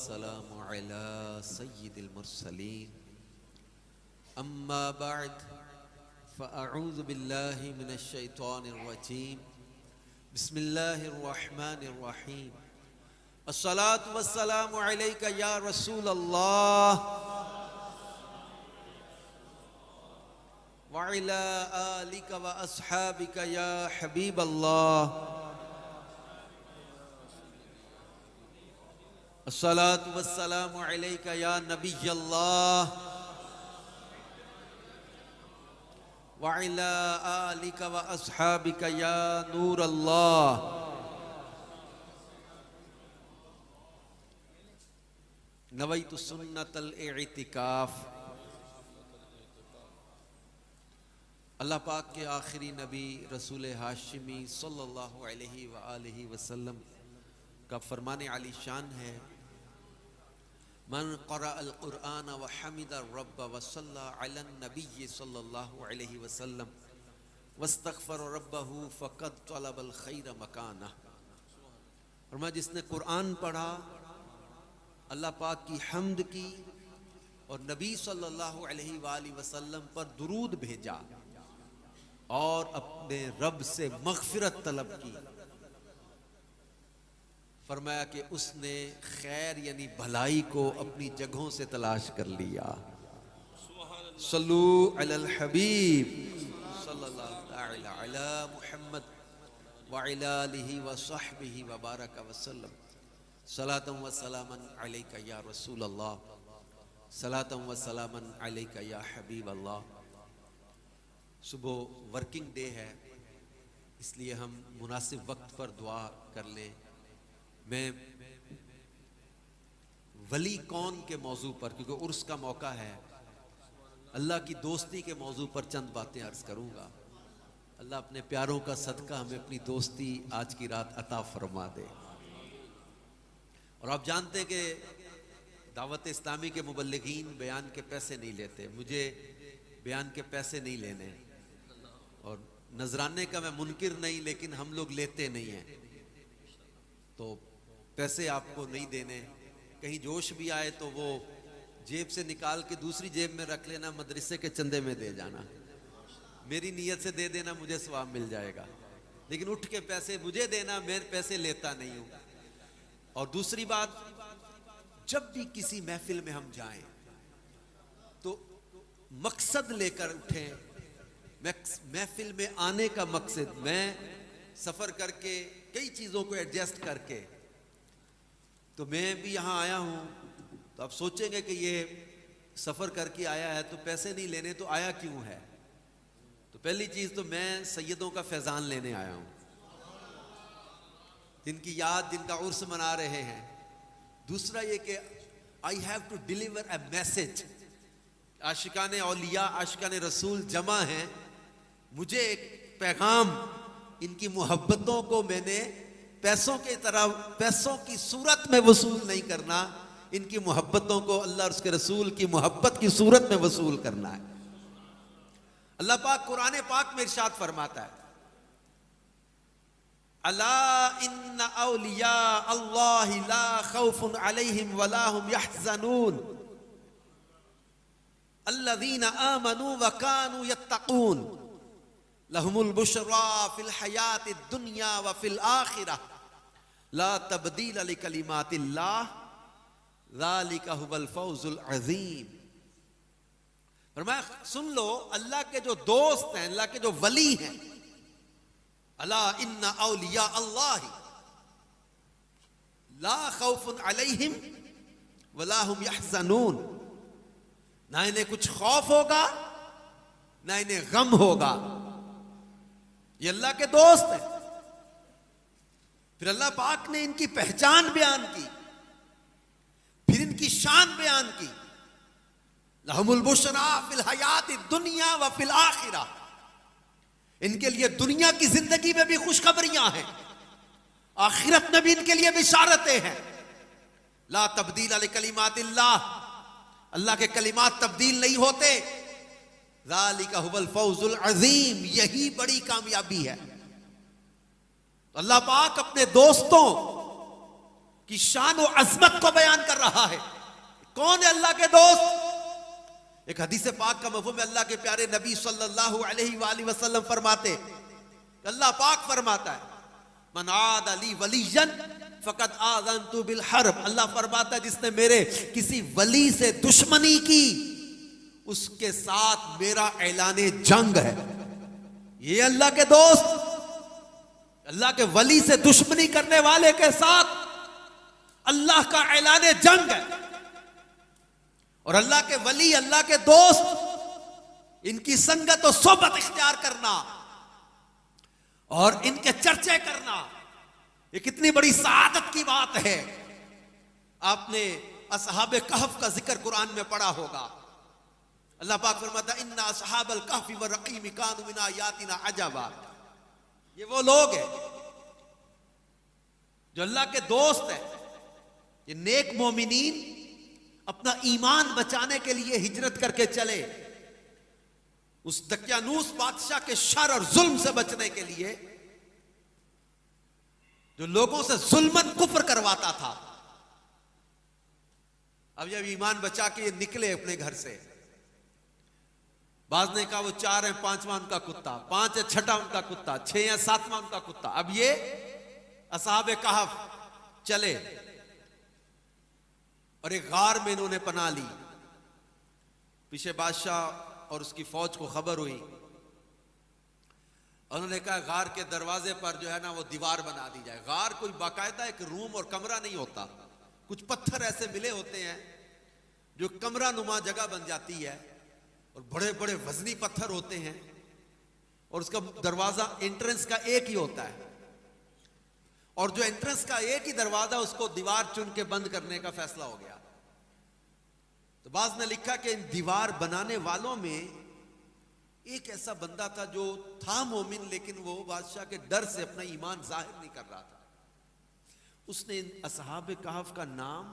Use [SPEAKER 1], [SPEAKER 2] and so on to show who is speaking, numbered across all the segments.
[SPEAKER 1] वस्सलामु अला सय्यिदिल मुरसलीन अम्मा बअद फ़अऊज़ु बिल्लाहि मिनश शैतानिर रजीम बिस्मिल्लाहिर रहमानिर रहीम अस्सलातु वस्सलामु अलैका या रसूल अल्लाह व अला आलिका व अस्हाबिका या हबीब अल्लाह अस्सलातु वस्सलामु अलैका या नबी अल्लाह व अला आलिका व अस्हाबिका या नूर अल्लाह। नवैतु सुन्नतल इतिकाफ। अल्लाह पाक के आखिरी नबी रसूल हाशिमी सल्लल्लाहु अलैहि व आलिहि वसल्लम का फरमाने आली शान है, मन क़रा अल क़ुरआन व हमिद रब्ब व सल्ला अला नबी सल्लल्लाहु अलैहि वसल्लम वस्तग़फ़र रब्बहु फ़क़द तलबल खैर मकाना। फरमाया जिसने कुरान पढ़ा, अल्लाह पाक की हम्द की और नबी सल्लल्लाहु अलैहि वसल्लम पर दुरूद भेजा और अपने रब से मग़फ़िरत तलब की, फरमाया कि उसने खैर यानी भलाई को अपनी जगहों से तलाश कर लिया। सल्लू अलल हबीब सल्लल्लाहु अला मुहम्मद व अला आलिहि व सहबिहि व बारक वसल्लम। सलातम व सलामन अलैका या रसूल अल्लाह, सलातम व सलामन अलैका या हबीब अल्लाह। सुबह वर्किंग डे है, इसलिए हम मुनासिब वक्त पर दुआ कर लें। मैं वली कौन के मौजू पर, क्योंकि उर्स का मौका है, अल्लाह की दोस्ती के मौजू पर चंद बातें अर्ज करूंगा। अल्लाह अपने प्यारों का सदका हमें अपनी दोस्ती आज की रात अता फरमा दे। और आप जानते हैं कि दावत इस्लामी के मुबल्लिगीन बयान के पैसे नहीं लेते, मुझे बयान के पैसे नहीं लेने, और नजराने का मैं मुनकिर नहीं, लेकिन हम लोग लेते नहीं हैं, तो पैसे आपको नहीं देने। कहीं जोश भी आए तो वो जेब से निकाल के दूसरी जेब में रख लेना, मदरसे के चंदे में दे जाना। मेरी नीयत से दे देना, मुझे सवाब मिल जाएगा, लेकिन उठ के पैसे मुझे देना, मैं पैसे लेता नहीं हूं। और दूसरी बात, जब भी किसी महफिल में हम जाएं तो मकसद लेकर उठें। महफिल में आने का मकसद, मैं सफर करके कई चीजों को एडजस्ट करके, तो मैं भी यहां आया हूं, तो आप सोचेंगे कि ये सफर करके आया है तो पैसे नहीं लेने, तो आया क्यों है? तो पहली चीज तो मैं सैयदों का फैजान लेने आया हूं, जिनकी याद, जिनका उर्स मना रहे हैं। दूसरा ये कि I have to deliver a message. आशिकाने औलिया, आशिकाने रसूल जमा हैं, मुझे एक पैगाम, इनकी मोहब्बतों को मैंने पैसों के तरह, पैसों की सूरत में वसूल नहीं करना, इनकी मोहब्बतों को अल्लाह और उसके रसूल की मोहब्बत की सूरत में वसूल करना है। अल्लाह पाक कुरान पाक में इरशाद फरमाता है, अला इन्ना औलिया अल्लाहि ला खौफुन अलैहिम वला हुम यहज़नून अल्लज़ीना आमनू व कानू यत्तक़ून लहुमुल बुशरा फिल हयातिद दुनिया व फिल आखिरह ला तब्दील लिकलिमातिल्लाह ज़ालिका हुवल फौज़ुल अज़ीम। फरमाया सुन लो, अल्लाह के जो दोस्त हैं, अल्लाह के जो वली हैं, अला इन्ना औलिया अल्लाहि ला खौफुन अलैहिम वला हुम यहज़नून। ना इन्हें कुछ खौफ होगा, ना इन्हें गम होगा, ये अल्लाह के दोस्त हैं। फिर अल्लाह पाक ने इनकी पहचान बयान की, फिर इनकी शान बयान की, लहुमुल बुशरा फिल हयातिद दुनिया व फिल आखिरह। इनके लिए दुनिया की जिंदगी में भी खुशखबरियां हैं, आखिरत में भी इनके लिए बिशारतें हैं। ला तब्दील लिकलिमातिल्लाह, अल्लाह के कलिमात तब्दील नहीं होते। ज़ालिका हुवल फौज़ुल अज़ीम, यही बड़ी कामयाबी है। तो अल्लाह पाक अपने दोस्तों की शान और अजमत को बयान कर रहा है। कौन है अल्लाह के दोस्त? एक हदीस पाक का मफ़हूम है, अल्लाह के प्यारे नबी सल्लल्लाहु अलैहि वसल्लम फरमाते, अल्लाह पाक फरमाता है, मन आद अली वलियन फकत आज़नतु बिल हर्ब। अल्लाह फरमाता है, जिसने मेरे किसी वली से दुश्मनी की उसके साथ मेरा ऐलाने जंग है। ये अल्लाह के दोस्त, अल्लाह के वली से दुश्मनी करने वाले के साथ अल्लाह का ऐलाने जंग है। और अल्लाह के वली, अल्लाह के दोस्त, इनकी संगत और सोबत इख्तियार करना और इनके चर्चे करना, ये कितनी बड़ी सआदत की बात है। आपने असहाबे कहफ का जिक्र कुरान में पढ़ा होगा। अल्लाह पाक फरमाता, इन्ना असहाबल कहफी व रक़ीम कानू मिन आयातिना अजबा। ये वो लोग हैं जो अल्लाह के दोस्त हैं। ये नेक मोमिनीन अपना ईमान बचाने के लिए हिजरत करके चले, उस दकियानूस बादशाह के शर और जुल्म से बचने के लिए, जो लोगों से जुल्मन कुफ्र करवाता था। अब जब ईमान बचा के ये निकले अपने घर से, बाज ने कहा वो 4 है, 5वां उनका कुत्ता, 5 है, 6वां उनका कुत्ता, 6 है, 7वां उनका कुत्ता। अब ये असहाबे कहफ चले और एक गार में इन्होंने पनाह ली। पीछे बादशाह और उसकी फौज को खबर हुई, उन्होंने कहा गार के दरवाजे पर जो है ना वो दीवार बना दी जाए। गार कोई बाकायदा एक रूम और कमरा नहीं होता, कुछ पत्थर ऐसे मिले होते हैं जो कमरा नुमा जगह बन जाती है, और बड़े बड़े वजनी पत्थर होते हैं, और उसका दरवाजा एंट्रेंस का एक ही होता है, और जो एंट्रेंस का एक ही दरवाजा, उसको दीवार चुन के बंद करने का फैसला हो गया। तो बाज ने लिखा कि इन दीवार बनाने वालों में एक ऐसा बंदा था जो था मोमिन, लेकिन वो बादशाह के डर से अपना ईमान जाहिर नहीं कर रहा था। उसने इन असहाबे कहफ का नाम,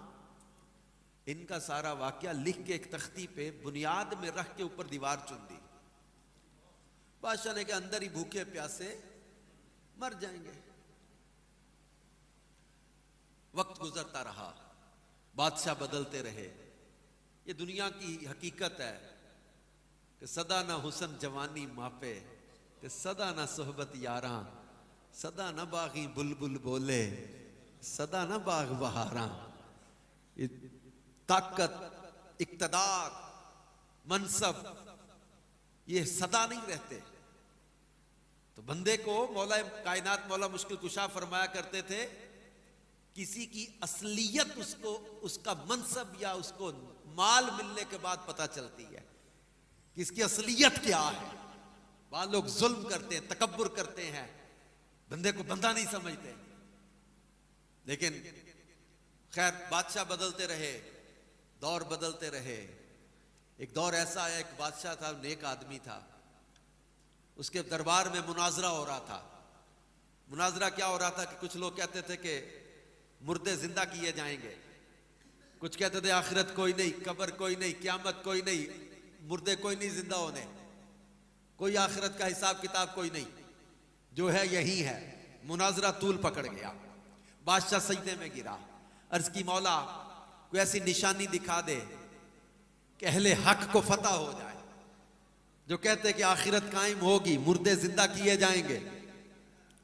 [SPEAKER 1] इनका सारा वाकया लिख के एक तख्ती पे बुनियाद में रख के ऊपर दीवार चुन दी। बादशाह ने कहा अंदर ही भूखे प्यासे मर जाएंगे। वक्त गुजरता रहा, बादशाह बदलते रहे। ये दुनिया की हकीकत है कि सदा ना हुसन जवानी मापे, कि सदा ना सोहबत यारा, सदा ना बागी बुलबुल बोले, सदा ना बाग बहारा। ये ताकत, इक्तदार, मनसब, ये सदा नहीं रहते। तो बंदे को मौला कायनात, मौला मुश्किल कुशा फरमाया करते थे, किसी की असलियत उसको उसका मनसब या उसको माल मिलने के बाद पता चलती है कि इसकी असलियत क्या है। बाद लोग जुल्म करते हैं, तकब्बुर करते हैं, बंदे को बंदा नहीं समझते। लेकिन खैर बादशाह बदलते रहे, दौर बदलते रहे। एक दौर ऐसा आया, एक बादशाह था, नेक आदमी था, उसके दरबार में मुनाजरा हो रहा था। मुनाजरा क्या हो रहा था कि कुछ लोग कहते थे कि मुर्दे जिंदा किए जाएंगे, कुछ कहते थे आखिरत कोई नहीं, कब्र कोई नहीं, क़यामत कोई नहीं, मुर्दे कोई नहीं जिंदा होने, कोई आखिरत का हिसाब किताब कोई नहीं, जो है यही है। मुनाजरा तूल पकड़ गया, बादशाह सजदे में गिरा, अर्ज की मौला कोई ऐसी निशानी दिखा दे कि अहले हक को फतह हो जाए, जो कहते कि आखिरत कायम होगी, मुर्दे जिंदा किए जाएंगे।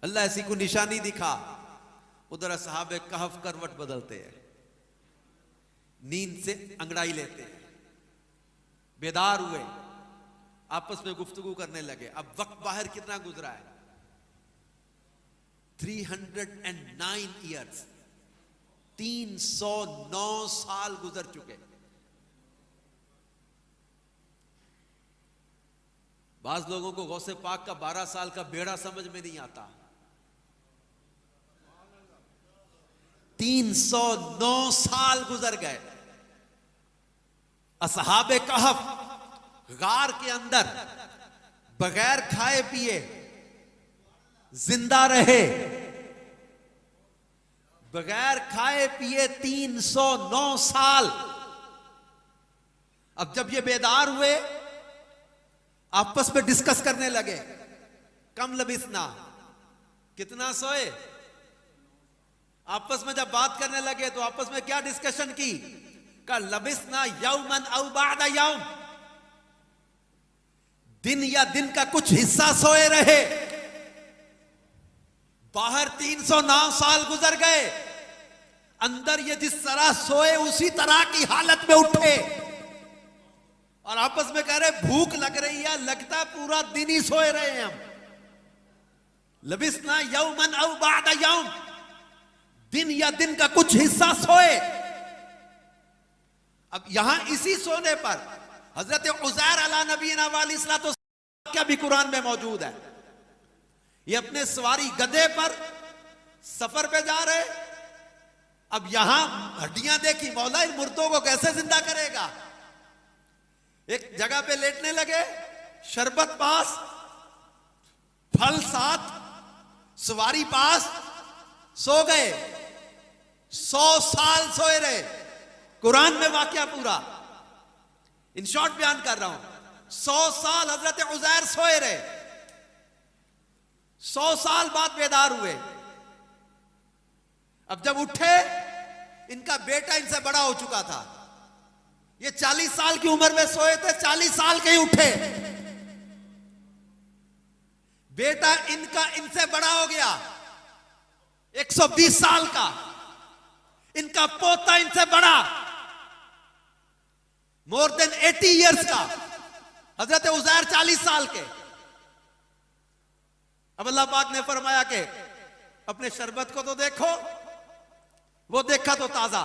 [SPEAKER 1] अल्लाह ऐसी कोई निशानी दिखा। उधर असहाबे कहफ करवट बदलते हैं, नींद से अंगड़ाई लेते हैं, बेदार हुए, आपस में गुफ्तगू करने लगे। अब वक्त बाहर कितना गुजरा है, 309 ईयर्स, 309 साल गुजर चुके। बाज लोगों को गौसे पाक का 12 साल का बेड़ा समझ में नहीं आता। 309 साल गुजर गए। असहाबे कहफ गार के अंदर बगैर खाए पिए जिंदा रहे, बगैर खाए पिए 309 साल। अब जब ये बेदार हुए, आपस में डिस्कस करने लगे, कम लबिसना, कितना सोए, आपस में जब बात करने लगे तो आपस में क्या डिस्कशन की? का लबिसना यौमन औ बादा यौम, दिन या दिन का कुछ हिस्सा सोए रहे। बाहर 309 साल गुजर गए, अंदर ये जिस तरह सोए उसी तरह की हालत में उठे और आपस में कह रहे भूख लग रही है, लगता पूरा दिन ही सोए रहे हैं हम। लबिसना यौमन औ बादा यौम, दिन या दिन का कुछ हिस्सा सोए। अब यहां इसी सोने पर हजरत उज़ैर अला नबीना वालिस्लातो क्या भी कुरान में मौजूद है। ये अपने सवारी गधे पर सफर पे जा रहे। अब यहां हड्डियां देखी, मौला इन मुर्दों को कैसे जिंदा करेगा। एक जगह पे लेटने लगे, शरबत पास, फल साथ, सवारी पास, सो गए। 100 साल सोए रहे। कुरान में वाकया पूरा इन शॉर्ट बयान कर रहा हूं। 100 साल हजरत उज़ैर सोए रहे। 100 साल बाद बेदार हुए। अब जब उठे, इनका बेटा इनसे बड़ा हो चुका था। ये 40 साल की उम्र में सोए थे, 40 साल के ही उठे। बेटा इनका इनसे बड़ा हो गया, 120 साल का। इनका पोता इनसे बड़ा, मोर देन 80 इयर्स का। हजरत उज़ैर 40 साल के। अब अल्लाह पाक ने फरमाया कि अपने शरबत को तो देखो। वो देखा तो ताजा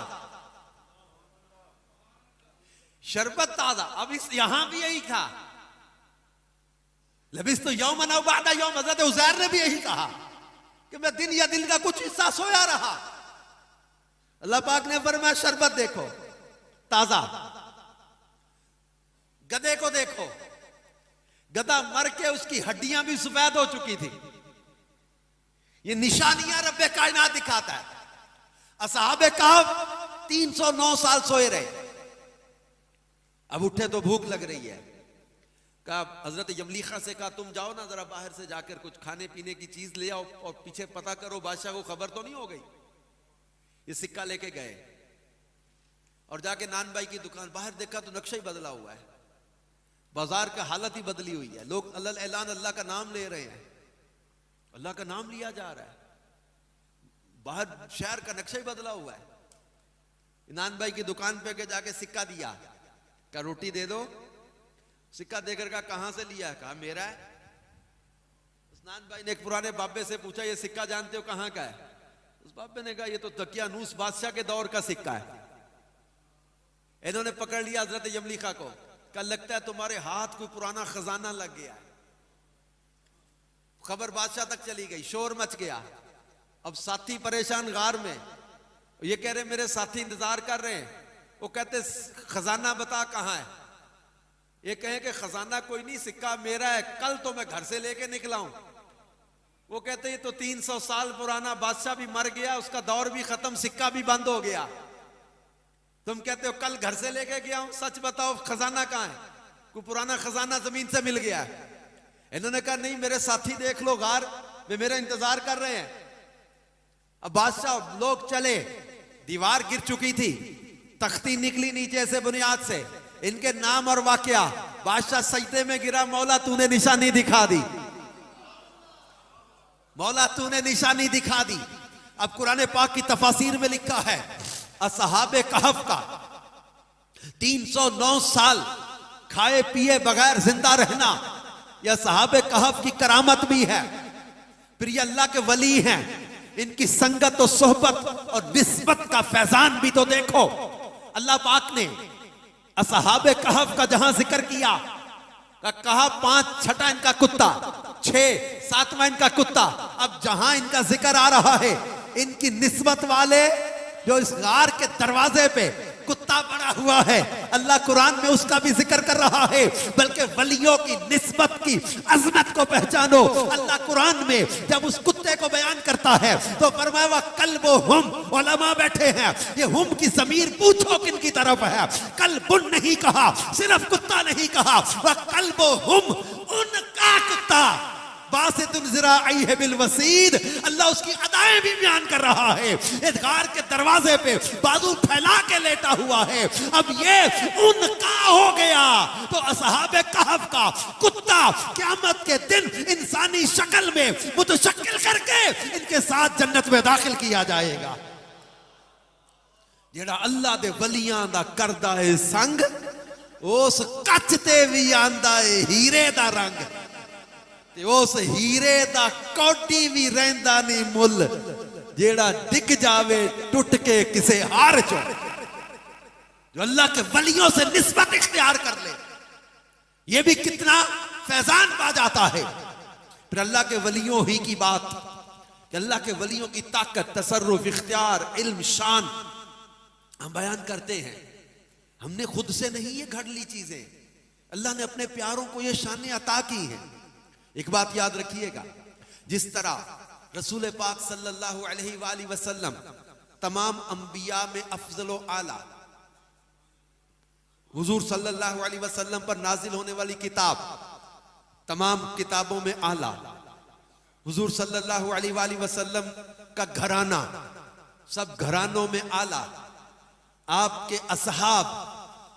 [SPEAKER 1] शरबत, ताजा। अब इस यहां भी यही था, लबिस तो यौमन औ बादा यौम। हजरत उज़ैर ने भी यही कहा कि मैं दिन या दिन का कुछ हिस्सा सोया रहा। अल्लाह पाक ने फरमाया शरबत देखो, ताजा। गधे को देखो, गधा मर के उसकी हड्डियां भी सफेद हो चुकी थी। ये निशानियां रब्बे कायनात दिखाता है। असहाबे कहफ 309 साल सोए रहे। अब उठे तो भूख लग रही है। कहा हजरत यमलीखा से कहा तुम जाओ ना जरा बाहर से जाकर कुछ खाने पीने की चीज ले आओ और पीछे पता करो बादशाह को खबर तो नहीं हो गई। ये सिक्का लेके गए और जाके नान भाई की दुकान बाहर देखा तो नक्शा ही बदला हुआ है। बाजार का हालत ही बदली हुई है। लोग ऐलान अल्लाह का नाम ले रहे हैं, अल्लाह का नाम लिया जा रहा है। बाहर शहर का नक्शा ही बदला हुआ है। नान भाई की दुकान पे के जाके सिक्का दिया, क्या रोटी दे दो। सिक्का देकर कहा कहां से लिया है? कहा मेरा है। नान भाई ने एक पुराने बाबे से पूछा ये सिक्का जानते हो कहां का है? उस बाबे ने कहा ये तो तकियानूस बादशाह के दौर का सिक्का है। इन्होंने पकड़ लिया हजरत यमलीखा को, कहा लगता है तुम्हारे हाथ कोई पुराना खजाना लग गया है। खबर बादशाह तक चली गई, शोर मच गया। अब साथी परेशान गार में, ये कह रहे मेरे साथी इंतजार कर रहे हैं। वो कहते खजाना बता कहां है। ये कहे कि खजाना कोई नहीं, सिक्का मेरा है, कल तो मैं घर से लेके निकला हूं। वो कहते ये तो 300 साल पुराना, बादशाह भी मर गया, उसका दौर भी खत्म, सिक्का भी बंद हो गया। तुम कहते हो कल घर से लेके गया हूं, सच बताओ खजाना कहां है? कोई पुराना खजाना जमीन से मिल गया है। इन्होंने कहा नहीं मेरे साथी देख लो गार वे मेरा इंतजार कर रहे हैं। अब बादशाह लोग चले, दीवार गिर चुकी थी, तख्ती निकली नीचे से बुनियाद से, इनके नाम और वाकया। बादशाह सजदे में गिरा, मौला तूने निशानी दिखा दी, मौला तूने निशानी दिखा दी। अब कुरान पाक की तफासीर में लिखा है असहाबे कहफ का 309 साल खाए पिए बगैर जिंदा रहना, यह सहाबे कहफ की करामत भी है। प्रिय अल्लाह के वली हैं, इनकी संगत और सोहबत और निस्बत का फैजान भी तो देखो। अल्लाह पाक ने असहाबे कहफ का जहां जिक्र किया, कहा 5 छठा इनका कुत्ता, 6 7वां इनका कुत्ता। अब जहां इनका जिक्र आ रहा है, इनकी निस्बत वाले जो इस गार के दरवाजे पे कुत्ता बना हुआ है, अल्लाह कुरान में उसका भी जिक्र कर रहा है। बल्कि वलियों की निस्बत की अजमत को पहचानो। अल्लाह कुरान में जब उस कुत्ते को बयान करता है तो फरमाया वह कल्बो हुम, उलमा बैठे हैं, ये हुम की ज़मीर पूछो किन की तरफ है। कल्बुन नहीं कहा, सिर्फ कुत्ता नहीं कहा, वह कल्बो हुम, उनका कुत्ता बासितुन ज़िराइहि बिल वसीद, अल्लाह उसकी अदाएं भी बयान कर रहा है। इस गार के दरवाजे पे बाजू फैला के लेटा हुआ है। अब ये उनका हो गया तो असहाबे कहफ का कुत्ता क़यामत के दिन इंसानी शक्ल में मुतशक्किल करके इनके साथ जन्नत में दाखिल किया जाएगा। जेड़ा अल्लाह दे वलियां दा करदा है संग, उस कच ते भी आंदा है हीरे दा रंग, ते उस हीरे दा कौडी भी रहिंदा नहीं मुल, जेड़ा डिग जावे टुट के किसे हार चो। जो अल्लाह के वलियों से निस्बत इख्तियार कर ले, ये भी कितना फैजान पा जाता है। फिर अल्लाह के वलियों ही की बात, कि अल्लाह के वलियों की ताकत, तसर्रुफ, इख्तियार, इल्म, शान हम बयान करते हैं। हमने खुद से नहीं ये घड़ ली चीजें, अल्लाह ने अपने प्यारों को ये शान अता की हैं। एक बात याद रखिएगा, जिस तरह रसूल पाक सल्लल्लाहु अलैहि वसल्लम तमाम अंबिया में अफजल आला, हुजूर सल्लल्लाहु अलैहि वसल्लम पर नाजिल होने वाली किताब तमाम किताबों में आला, हुजूर सल्लल्लाहु अलैहि वसल्लम का घराना सब घरानों में आला, आपके असहाब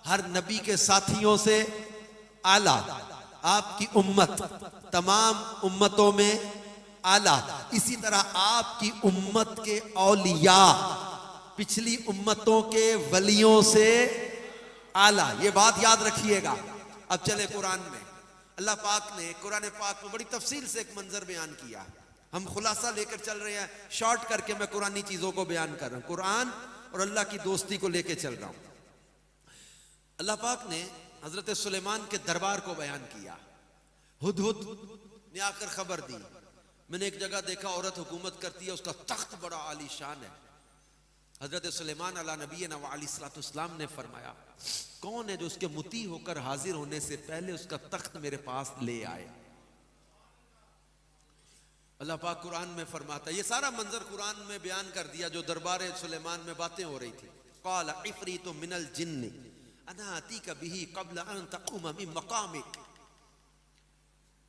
[SPEAKER 1] हर नबी के साथियों से आला, आपकी उम्मत तमाम उम्मतों में आला, इसी तरह आपकी उम्मत के औलिया पिछली उम्मतों के वलियों से आला। ये बात याद रखिएगा। अब चले कुरान में, अल्लाह पाक ने कुरान पाक में बड़ी तफसील से एक मंजर बयान किया। हम खुलासा लेकर चल रहे हैं, शॉर्ट करके मैं कुरानी चीजों को बयान कर रहा हूं, कुरान और अल्लाह की दोस्ती को लेकर चल रहा हूं। अल्लाह पाक ने हजरत सुलेमान के दरबार को बयान किया। हुदहुद ने आकर खबर दी, मैंने एक जगह देखा औरत हुकूमत करती है, उसका तख्त बड़ा आलीशान है। हजरत सुलेमान अला नबीना व अलैहिस्सलाम ने फरमाया, कौन है जो उसके मुती होकर हाजिर होने से पहले उसका तख्त मेरे पास ले आए। अल्लाह पाक कुरान में फरमाता है, ये सारा मंजर कुरान में बयान कर दिया जो दरबार सुलेमान में बातें हो रही थी। क़ाल इफ़रीतु मिनल जिन्नि अना आतीका बिही क़ब्ल अन तक़ूम मिन मक़ामिक।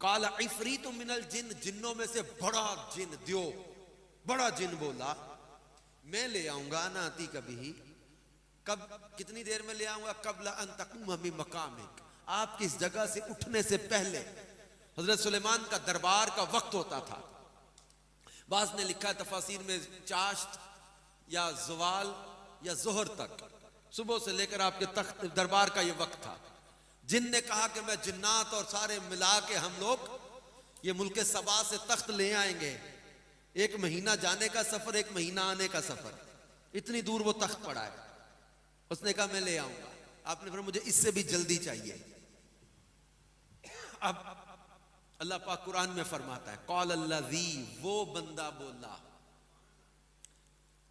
[SPEAKER 1] क़ाल इफ़रीतु मिनल जिन्न, जिन्नों में से बड़ा जिन दियो, बड़ा जिन बोला मैं ले आऊंगा, अना आतीका बिही, कब कितनी देर में ले आऊंगा, क़ब्ल अन तक़ूम मिन मक़ामिक, आपकी इस जगह से उठने से पहले। हजरत सुलेमान का दरबार का वक्त होता था। बाज़ ने लिखा है तफासीर में चाश्त या ज़वाल या ज़ोहर तक, सुबह से लेकर आपके तख्त दरबार का ये वक्त था। जिन ने कहा कि मैं जिन्नात और सारे मिला के हम लोग ये मुल्क सबा से तख्त ले आएंगे, एक महीना जाने का सफर, एक महीना आने का सफर, इतनी दूर वो तख्त पड़ा है। उसने कहा मैं ले आऊंगा। आपने फिर मुझे इससे भी जल्दी चाहिए। अब अल्लाह पाक कुरान में फरमाता है, क़ाल अल्लज़ी, वो बंदा बोला,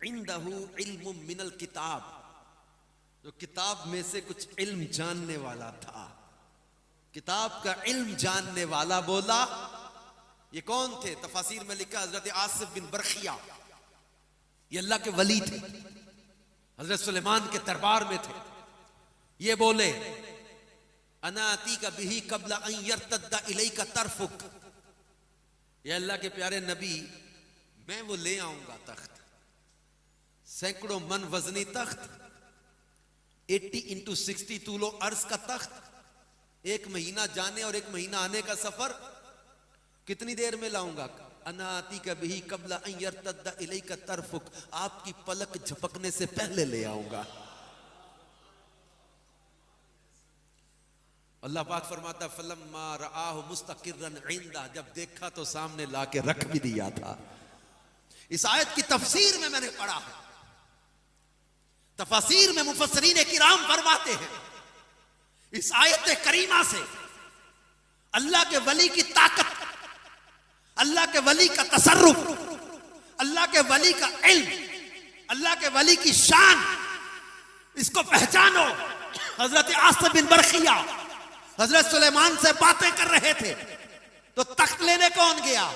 [SPEAKER 1] इंदहु इल्मुम मिनल किताब, जो किताब में से कुछ इल्म जानने वाला था, किताब का इल्म जानने वाला बोला। ये कौन थे? तफासीर में लिखा हजरत आसिफ बिन बरखिया, ये अल्लाह के वली थे, हजरत सुलेमान के दरबार में थे। ये बोले, अना आतीका बिही क़ब्ल अन यर्तद्दा इलैका तरफुक, ये अल्लाह के प्यारे नबी, मैं वो ले आऊंगा तख्त, सैकड़ों मन वजनी तख्त, 80 × 60 तूलो अर्ज का तख्त, एक महीना जाने और एक महीना आने का सफर, कितनी देर में लाऊंगा। अना आतीका बिही क़ब्ल अन यर्तद्दा इलैका तरफुक, आपकी पलक झपकने से पहले ले आऊंगा। अल्लाह पाक फरमाता, फलम्मा रआहु मुस्तक़िर्रन इंदा, जब देखा तो सामने लाके रख भी दिया था। इस आयत की तफसीर में मैंने पढ़ा है, तफसीर में मुफस्सिरीन किराम फरमाते हैं, इस आयत करीमा से अल्लाह के वली की ताकत, अल्लाह के वली का तसर्रुफ, अल्लाह के वली का इल्म, अल्लाह के वली की शान, इसको पहचानो। हजरत आसिफ बिन बरखिया हजरत सुलेमान से बातें कर रहे थे, तो तख्त लेने कौन गया?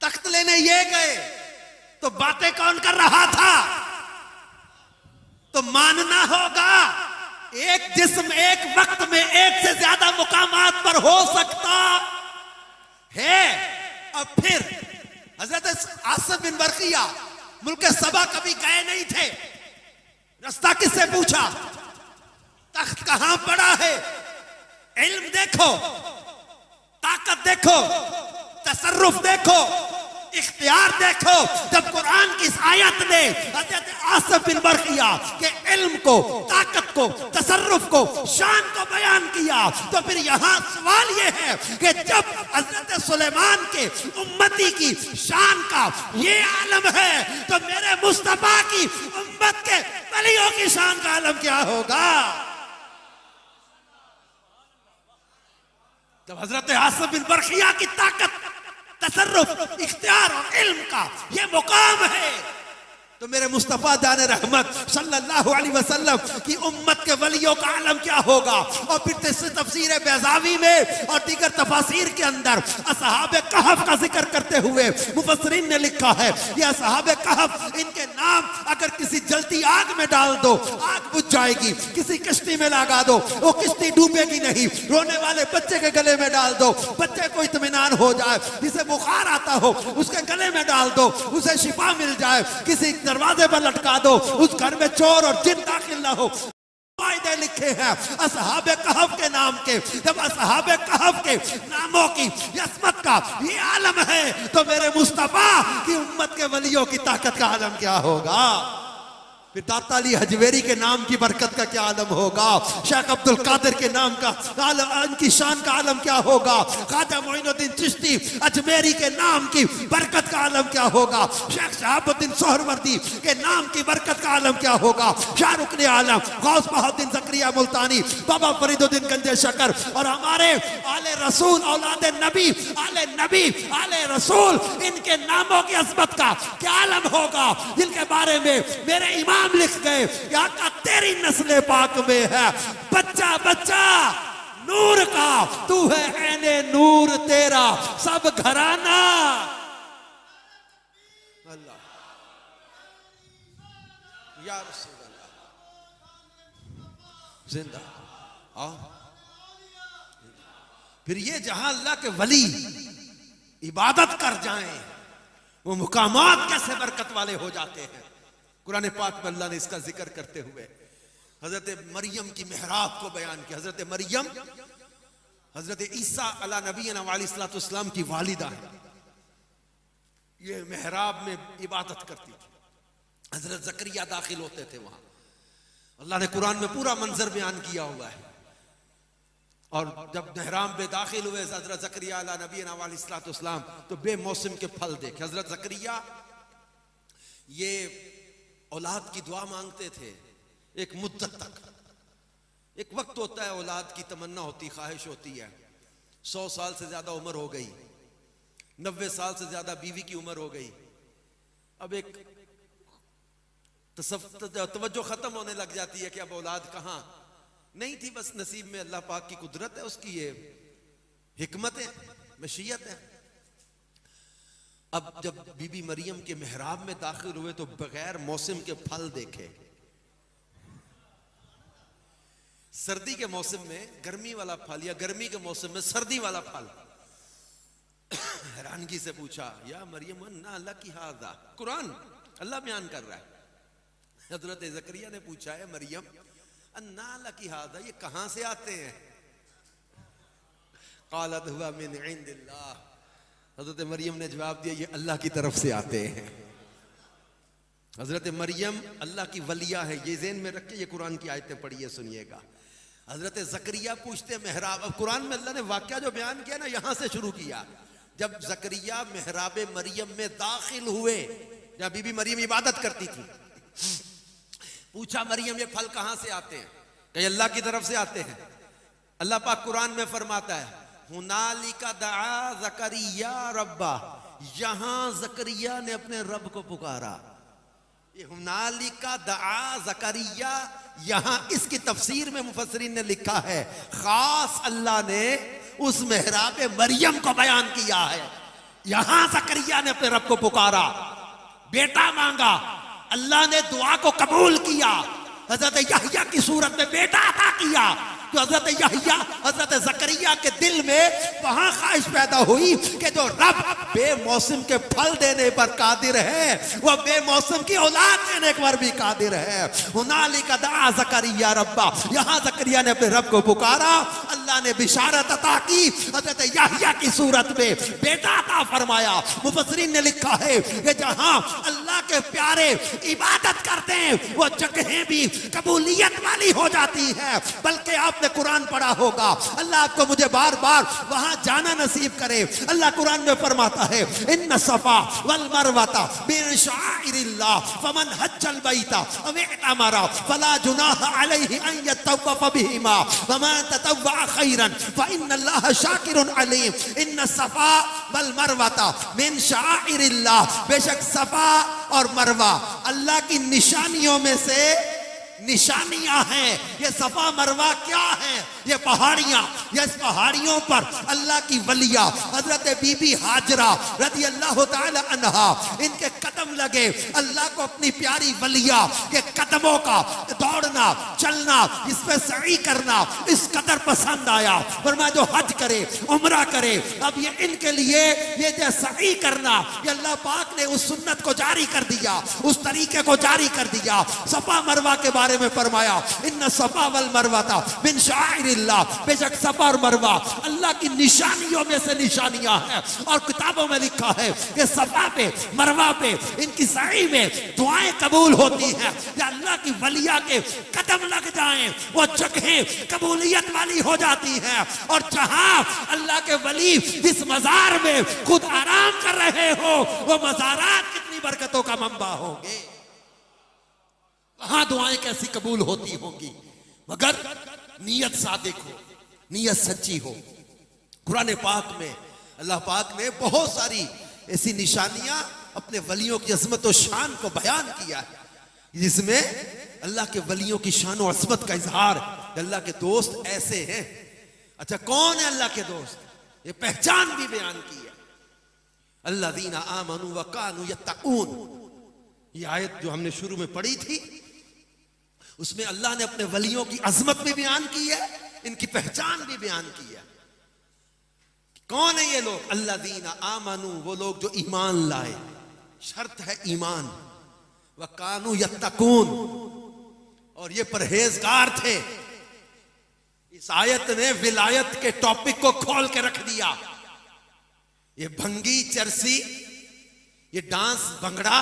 [SPEAKER 1] तख्त लेने ये गए, तो बातें कौन कर रहा था? तो मानना होगा एक जिस्म एक वक्त में एक से ज्यादा मुकामात पर हो सकता, है। और फिर हजरत आसिफ बिन बरकिया मुल्क सबा कभी गए नहीं थे, रास्ता किससे पूछा, तख्त कहां पड़ा है, इल्म देखो, ताकत देखो, तसर्रुफ देखो, इख्तियार देखो। जब कुरान की इस आयत ने हजरत आसिफ बिन बरकिया के इल्म को, ताकत को, तसर्रुफ को, शान को बयान किया, तो फिर यहां सवाल यह है कि जब हजरत सुलेमान के उम्मती की शान का ये आलम है, तो मेरे मुस्तफा की उम्मत के वलियों की शान का आलम क्या होगा। जब हजरत आसिफ बिन बरकिया की ताकत, तसर्रुफ, इख्तियार और इल्म का ये मुकाम है, तो मेरे मुस्तफा जाने रहमत सल्लल्लाहु अलैहि वसल्लम की उम्मत के वलियों का आलम क्या होगा। और फिर तफसीर बैज़ावी में और दीगर तफासीर के अंदर असहाबे कहफ का जिक्र करते हुए मुफस्सिरीन ने लिखा है, ये असहाबे कहफ, इनके नाम अगर किसी जलती आग में डाल दो, आग बुझ जाएगी, किसी किश्ती में लगा दो, वो किश्ती डूबेगी नहीं, रोने वाले बच्चे के गले में डाल दो, बच्चे को इत्मीनान हो जाए, जिसे बुखार आता हो उसके गले में डाल दो, उसे शिफा मिल जाए, किसी दरवाजे पर लटका दो, उस घर में चोर और जिन दाखिल ना हो। फायदे लिखे हैं असहाबे कहफ के नाम के। जब असहाबे कहफ के नामों की यसमत का ये आलम है, तो मेरे मुस्तफा की उम्मत के वलियों की ताकत का आलम क्या होगा। फिर दाता अली हजवेरी के नाम की बरकत का क्या आलम होगा, शेख अब्दुल कादिर के नाम का उनकी शान का आलम क्या होगा, ख्वाजा मोइनुद्दीन चिश्ती अजमेरी के नाम की बरकत का आलम क्या होगा, शेख शहाबुद्दीन सोहरवर्दी के नाम की बरकत का आलम क्या होगा, शाहरुख आलम, गौस बहाउद्दीन ज़करिया मुल्तानी, बाबा फरीदुद्दीन गंजे शकर और हमारे आले रसूल, औलादे नबी, आले रसूल, इनके नामों की अज़मत का क्या आलम होगा, जिनके बारे में मेरे इमाम लिख गए, यहाँ का तेरी नस्ल पाक में है, बच्चा बच्चा नूर का, तू है ऐने नूर तेरा सब घराना। अल्लाह या रसूल अल्लाह, जिंदा आओ। फिर ये जहां अल्लाह के वली इबादत कर जाएं, वो मुकामात कैसे बरकत वाले हो जाते हैं। कुरान पाक में अल्लाह ने इसका जिक्र करते हुए हजरत मरियम की मेहराब को बयान किया। हजरत मरियम हजरत ईसा अला नबीना अलैहिस्सलाम की वालिदा है, ये मेहराब में इबादत करती थी। हजरत ज़करिया दाखिल होते थे वहां, अल्लाह ने कुरान में पूरा मंजर बयान किया हुआ है। और जब मेहराब में दाखिल हुए हजरत ज़करिया अला नबीना अलैहिस्सलाम, तो बेमौसम के फल देखे। हजरत ज़करिया ये औलाद की दुआ मांगते थे एक मुद्दत तक। एक वक्त होता है औलाद की तमन्ना होती, ख्वाहिश होती है, 100 साल से ज्यादा उम्र हो गई, 90 साल से ज्यादा बीवी की उम्र हो गई, अब एक तवज्जो खत्म होने लग जाती है कि अब औलाद कहां, नहीं थी, बस नसीब में अल्लाह पाक की कुदरत है, उसकी ये हिकमत है, मशीयत है। अब जब बीबी मरियम के मेहराब में दाखिल हुए तो बगैर मौसम के फल देखे। सर्दी के मौसम में गर्मी वाला फल या गर्मी के मौसम में सर्दी वाला फल। हैरानगी से पूछा, या मरियम अन्ना अल्लाह की हादा, कुरान अल्लाह बयान कर रहा है। हजरत ज़करिया ने पूछा है मरियम अन्ना अल्लाह की हादा, ये कहां से आते हैं। क़ालत हुवा मिन इंदिल्लाह, हजरत मरियम ने जवाब दिया ये अल्लाह की तरफ से आते हैं। हजरत मरियम अल्लाह की वलिया है, ये ज़हन में रख के ये कुरान की आयतें पढ़िए, सुनिएगा। हजरत ज़करिया पूछते मेहराब, अब कुरान में अल्लाह ने वाकया जो बयान किया ना, यहां से शुरू किया। जब ज़करिया मेहराब मरियम में दाखिल हुए, जहां बीबी मरियम इबादत करती थी, पूछा मरियम ये फल कहां से आते हैं, कहीं अल्लाह की तरफ से आते हैं। अल्लाह पाक कुरान में फरमाता है हुनालिका दआ ज़करिया रब्बा, यहां ज़करिया ने अपने रब को पुकारा। ये हुनालिका दआ ज़करिया, यहां इसकी तफसीर में मुफस्सिरीन ने लिखा है खास अल्लाह ने उस मेहराब मरियम को बयान किया है। यहां ज़करिया ने अपने रब को पुकारा, बेटा मांगा, अल्लाह ने दुआ को कबूल किया, हजरत यहया की सूरत में बेटा अता किया।
[SPEAKER 2] तो हजरत यहया हजरत जकरिया के दिल में वहां ख्वाहिश पैदा हुई कि जो रब बेमौसम के फल देने पर कादिर है वह बेमौसम की औलाद देने पर भी कादिर है। हुनालिका दआ जकरिया रब्बा, यहाँ जकरिया ने अपने रब को पुकारा, अल्लाह ने बिशारत अता की, हजरत यहया की सूरत में बेटा अता फरमाया। मुफस्सिरीन ने लिखा है कि जहां अल्लाह के प्यारे इबादत करते हैं वो जगहें भी कबूलियत वाली हो जाती है। बल्कि आपने कुरान पढ़ा होगा, अल्लाह आपको मुझे बार बार वहां जाना नसीब करे। अल्लाह कुरान में फरमाता है इन्न सफा वल मरवता मिन शाइरिल्लाह फमन हज्जल बैता अव इतमरा फला जुनाह अलैहि अन यतवफ बिहिमा वमन ततव्वा खैरन फइन्नल्लाह शाकिरुन अलीम। इन्न सफा वल मरवता मिन शाइरिल्लाह, बेशक सफा और मरवा अल्लाह की निशानियों में से निशानियां हैं। ये सफा मरवा क्या है? ये पहाड़ियां, ये इस पहाड़ियों पर अल्लाह की वलिया हजरत बीबी हाजरा रदी अल्लाह ताला अन्हा, इनके कदम लगे। अल्लाह को अपनी प्यारी वलिया के कदमों का दौड़ना चलना, इस पे सही करना इस कदर पसंद आया। फरमाया जो हज करे उम्रा करे, अब ये इनके लिए ये जो सही करना, ये अल्लाह पाक ने उस सुन्नत को जारी कर दिया, उस तरीके को जारी कर दिया। सफा मरवा के बारे में फरमाया इन्न सफा वल मरवाता मिन शाइरिल्लाह, बेशक सफा और मरवा अल्लाह की निशानियों में से निशानियां हैं। और किताबों में लिखा है कि सफा पे मरवा पे इनकी सही में दुआएं कबूल होती हैं। या अल्लाह की वलिया के कदम लग जाएं वो जगहें कबूलियत वाली हो जाती हैं। और जहां अल्लाह के वली जिस मजार में खुद आराम कर रहे हो वो मजारात कितनी बरकतों का मंबा होंगे, वहां दुआएं कैसी कबूल होती होंगी, मगर नीयत सादिक हो, नीयत सच्ची हो। कुरान पाक में अल्लाह पाक ने बहुत सारी ऐसी निशानियां अपने वलियों की अजमत और शान को बयान किया है, जिसमें अल्लाह के वलियों की शान और अजमत का इजहार। अल्लाह के दोस्त ऐसे हैं। अच्छा, कौन है अल्लाह के दोस्त? ये पहचान भी बयान की है, अल्लज़ीना आमनू व कानू यत्तकून। ये आयत जो हमने शुरू में पढ़ी थी उसमें अल्लाह ने अपने वलियों की अजमत भी बयान की है, इनकी पहचान भी बयान की है। कौन है ये लोग? अल्लज़ीना आमनू, वो लोग जो ईमान लाए, शर्त है ईमान, व कानू यत्तकून, और ये परहेजगार थे। इस आयत ने विलायत के टॉपिक को खोल के रख दिया। ये भंगी चरसी, ये डांस भंगड़ा,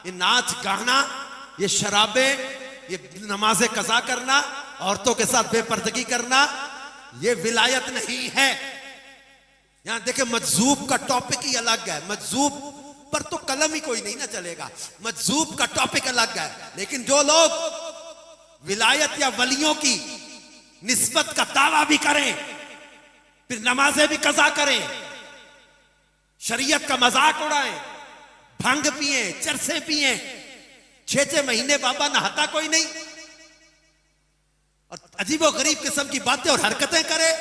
[SPEAKER 2] ये नाच गाना, ये शराबे, ये नमाज़े कज़ा करना, औरतों के साथ बेपर्दगी करना, ये विलायत नहीं है। यहां देखे मजजूब का टॉपिक ही अलग है। मजजूब पर तो कलम ही कोई नहीं ना चलेगा, मजजूब का टॉपिक अलग है। लेकिन जो लोग विलायत या वलियों की निस्बत का दावा भी करें, फिर नमाजें भी कज़ा करें, शरीयत का मजाक उड़ाएं, भंग पिए, चरसे पिए, 6-6 महीने बाबा नहाता कोई नहीं, और अजीबो गरीब किस्म की बातें और हरकतें करे।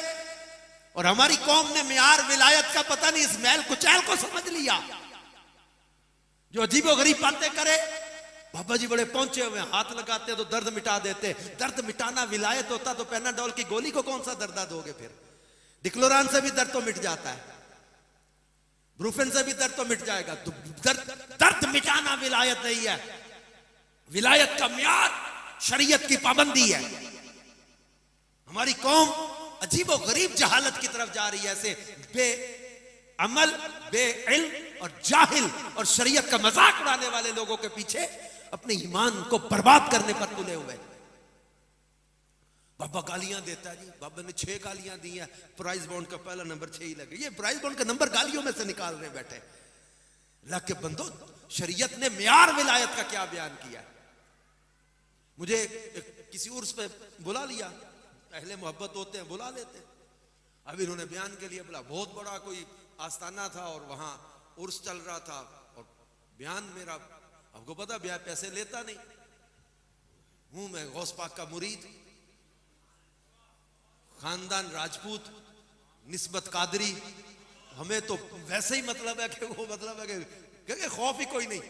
[SPEAKER 2] और हमारी कौम ने मियार विलायत का पता नहीं इस मैल कुचैल को समझ लिया। जो अजीबो गरीब बातें करे, बाबा जी बड़े पहुंचे हुए, हाथ लगाते तो दर्द मिटा देते। दर्द मिटाना विलायत होता तो पैनाडोल की गोली को कौन सा दर्द दोगे? फिर डिक्लोरान से भी दर्द तो मिट जाता है, ब्रूफेन से भी दर्द तो मिट जाएगा। तो दर्द मिटाना विलायत नहीं है। विलायत का म्यार शरीयत की पाबंदी है। हमारी कौम अजीबो गरीब जहालत की तरफ जा रही है, ऐसे बेअमल, बेइल्म और जाहिल और शरीयत का मजाक उड़ाने वाले लोगों के पीछे अपने ईमान को बर्बाद करने पर तुले हुए। बाबा गालियां देता है जी, बाबा ने 6 गालियां दी हैं, प्राइज बॉन्ड का पहला नंबर 6 ही लगे। ये प्राइज बॉन्ड का नंबर गालियों में से निकाल रहे बैठे। अल्लाह के बंदो, शरीयत ने मियार विलायत का क्या बयान किया? मुझे किसी उर्स पे बुला लिया, अहले मोहब्बत होते हैं बुला लेते हैं। अब इन्होंने बयान के लिए बोला, बहुत बड़ा कोई आस्थाना था और वहां उर्स चल रहा था, और बयान मेरा, आपको पता ब्याह पैसे लेता नहीं हूं, मैं गौस पाक का मुरीद, खानदान राजपूत, निस्बत कादरी, हमें तो वैसे ही मतलब है कि वो मतलब है कि खौफ ही कोई नहीं,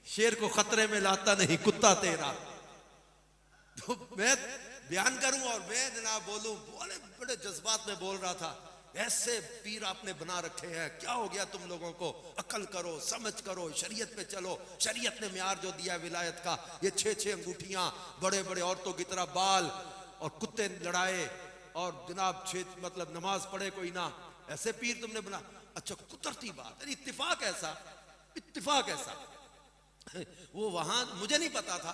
[SPEAKER 2] शेर को खतरे में लाता नहीं कुत्ता तेरा। तो मैं बयान करूं और मैं जनाब बोलूं, बड़े बड़े जज्बात में बोल रहा था। ऐसे पीर आपने बना रखे हैं, क्या हो गया तुम लोगों को? अकल करो, समझ करो, शरीयत पे चलो। शरीयत ने म्यार जो दिया विलायत का, ये 6-6 अंगूठियां, बड़े बड़े औरतों की तरह बाल और कुत्ते लड़ाए और जनाब 6 मतलब नमाज पढ़े कोई ना, ऐसे पीर तुमने बना। अच्छा कुदरती बात है, इत्तिफाक ऐसा वो वहां मुझे नहीं पता था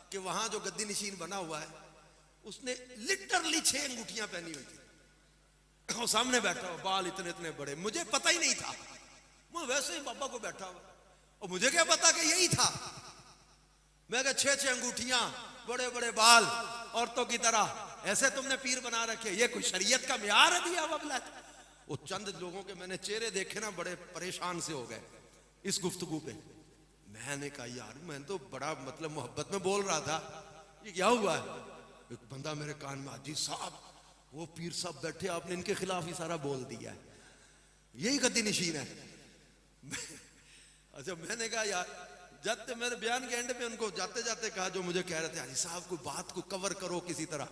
[SPEAKER 2] कि वहां जो गद्दी नशीन बना हुआ है उसने लिटरली 6 अंगूठियां पहनी हुई थी और सामने बैठा हुआ, बाल इतने इतने बड़े, मुझे पता ही नहीं था। मैं वैसे ही बाबा को बैठा हुआ और मुझे क्या पता कि यही था। मैं कहा 6-6 अंगूठियां, बड़े बड़े बाल, औरतों की तरह, ऐसे तुमने पीर बना रखे, ये कोई शरीयत का म्यार है दिया हुआ? वो चंद लोगों के मैंने चेहरे देखे ना, बड़े परेशान से हो गए इस गुफ्तगू पे। मैंने कहा यार मैं तो बड़ा मतलब मोहब्बत में बोल रहा था, ये क्या हुआ है? एक बंदा मेरे कान में, हाजी साहब वो पीर साहब बैठे, आपने इनके खिलाफ ही सारा बोल दिया है, यही गद्दी नशीन है। अच्छा मैंने कहा यार, जाते मेरे बयान के एंड पे उनको जाते जाते कहा जो मुझे कह रहे थे, हाजी साहब कोई बात को कवर करो किसी तरह।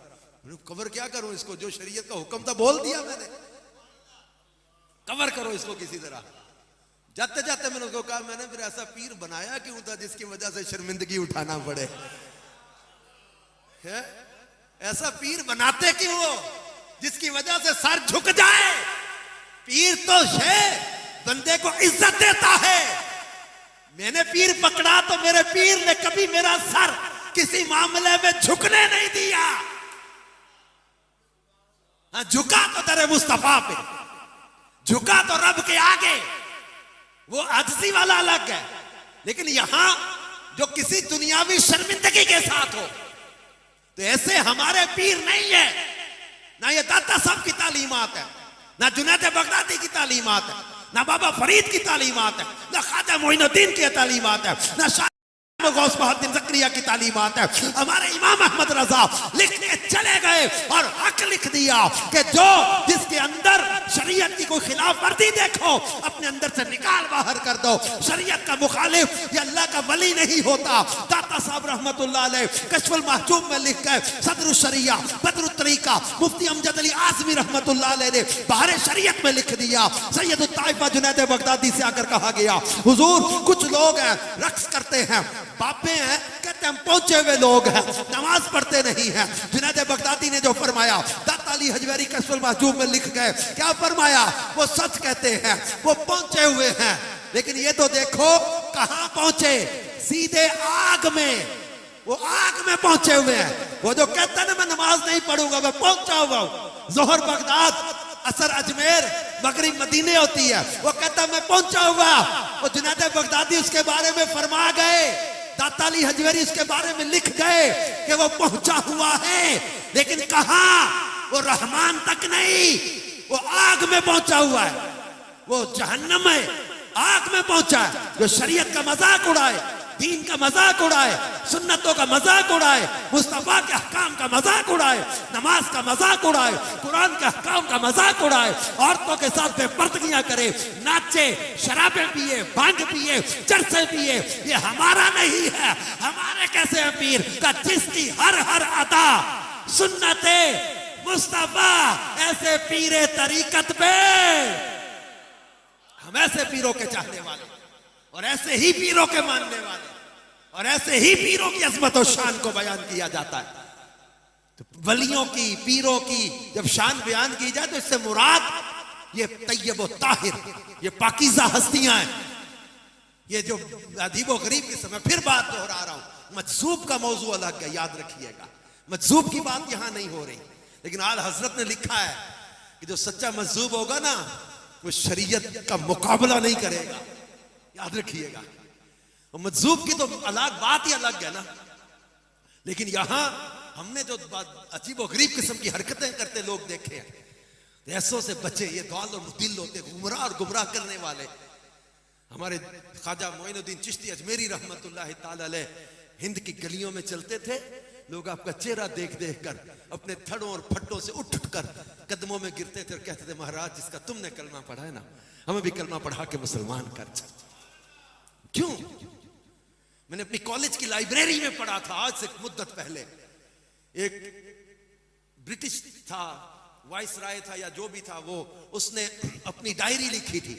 [SPEAKER 2] कवर क्या करूं इसको, जो शरीयत का हुक्म था बोल दिया मैंने, कवर करो इसको किसी तरह। जाते जाते मैंने उसको कहा, मैंने फिर ऐसा पीर बनाया क्यों था जिसकी वजह से शर्मिंदगी उठाना पड़े? है? ऐसा पीर बनाते क्यों हो जिसकी वजह से सर झुक जाए? पीर तो है बंदे को इज्जत देता है। मैंने पीर पकड़ा तो मेरे पीर ने कभी मेरा सर किसी मामले में झुकने नहीं दिया। हाँ, झुका तो दरे मुस्तफा पे, झुका तो रब के आगे, वो आजिज़ी वाला अलग है। लेकिन यहां जो किसी दुनियावी शर्मिंदगी के साथ हो, तो ऐसे हमारे पीर नहीं है। ना ये दाता साहब की तालीमात है, ना जुनैद बगदादी की तालीमात है, ना बाबा फरीद की तालीमात है, ना ख्वाजा मोइनुद्दीन की तालीमात है, ना शाह गौस बहाउद्दीन ज़करिया की तालीमात है। हमारे इमाम अहमद रजा लिख के चले गए और हक लिख दिया कि जो जिसके अंदर शरीयत की कोई खिलाफ वर्जी देखो, अपने अंदर से निकाल बाहर कर दो। शरीयत का मुखालिफ ये अल्लाह का वली नहीं होता। दाता साहब रहमतुल्लाह अलैह कश्फुल महजूब में लिख गए, सदरुल शरिया बदरुल तरीका मुफ्ती अमजद अली आज़मी रहमतुल्लाह अलैह ने बाहर शरीयत में लिख दिया। सैयदुत ताइफा जुनैद बगदादी से आकर कहा गया, हुजूर कुछ लोग हैं रक्स करते हैं, बापे हैं, कहते हम पहुंचे हुए लोग हैं, नमाज पढ़ते नहीं हैं। जुनैद बगदादी ने जो फरमाया, दाता अली हजवेरी कश्फुल महजूब में लिख गए, क्या फरमाया? वो सच कहते हैं, वो पहुंचे हुए हैं। लेकिन ये तो देखो कहां पहुंचे, सीधे आग में, वो आग में पहुंचे हुए हैं। वो जो कहता है ना मैं नमाज नहीं पढ़ूंगा, मैं पहुंचा हुआ हूं। जोहर बगदाद, असर अजमेर, मगरिब मदीने होती है, वो कहता मैं पहुंचा हुआ। वो जुनैद बगदादी उसके बारे में फरमा गए, दाता अली हजवेरी उसके बारे में लिख गए कि वो पहुंचा हुआ है। लेकिन कहां? वो रहमान तक नहीं, वो आग में पहुंचा हुआ है, वो जहन्नम है, आग में पहुंचा है। जो शरीयत का मजाक उड़ाए, दीन का मजाक उड़ाए, सुन्नतों का मजाक उड़ाए, मुस्तफा के अहकाम का मजाक उड़ाए, नमाज का मजाक उड़ाए, कुरान के अहकाम का मजाक उड़ाए, औरतों के साथ बेपर्दगियां करे, नाचे, शराबें पिए, भांग पिए, चरसे पिए, ये हमारा नहीं है। हमारे कैसे हैं पीर का जिसकी हर हर अदा सुन्नते मुस्तफा, ऐसे पीरे तरीकत पे। हम ऐसे पीरों के चाहने वाले और ऐसे ही पीरों के मानने वाले और ऐसे ही पीरों की अजमत और शान को बयान किया जाता है। तो वलियों की, पीरों की जब शान बयान की जाए तो इससे मुराद ये तैयब व ताहिर, ये पाकीज़ा हस्तियां हैं। ये जो अदीब व गरीब के समय फिर बात दोहरा रहा हूं, मजजूब का मौजू अलग है, याद रखिएगा। मजजूब की बात यहां नहीं हो रही, लेकिन आल हजरत ने लिखा है कि जो सच्चा मजजूब होगा ना, वो शरीयत का मुकाबला नहीं करेगा, याद रखिएगा। और मजजूब की तो अलग बात ही अलग है ना। लेकिन यहां हमने जो अजीब और गरीब किस्म की हरकतें करते लोग देखे हैं, ऐसों से बचे। ये दौल और दिल होते गुमराह और गुमराह करने वाले। हमारे ख्वाजा मोइनुद्दीन चिश्ती अजमेरी रहमतुल्लाह ताला अलैह हिंद की गलियों में चलते थे, लोग आपका चेहरा देख देख कर अपने थड़ों और फट्टों से उठ उठ कर कदमों में गिरते थे और कहते थे, महाराज जिसका तुमने कलमा पढ़ा है ना, हमें भी कलमा पढ़ा के मुसलमान कर। क्यों? मैंने अपनी कॉलेज की लाइब्रेरी में पढ़ा था, आज से मुद्दत पहले, एक ब्रिटिश था, वाइसराय था या जो भी था वो, उसने अपनी डायरी लिखी थी।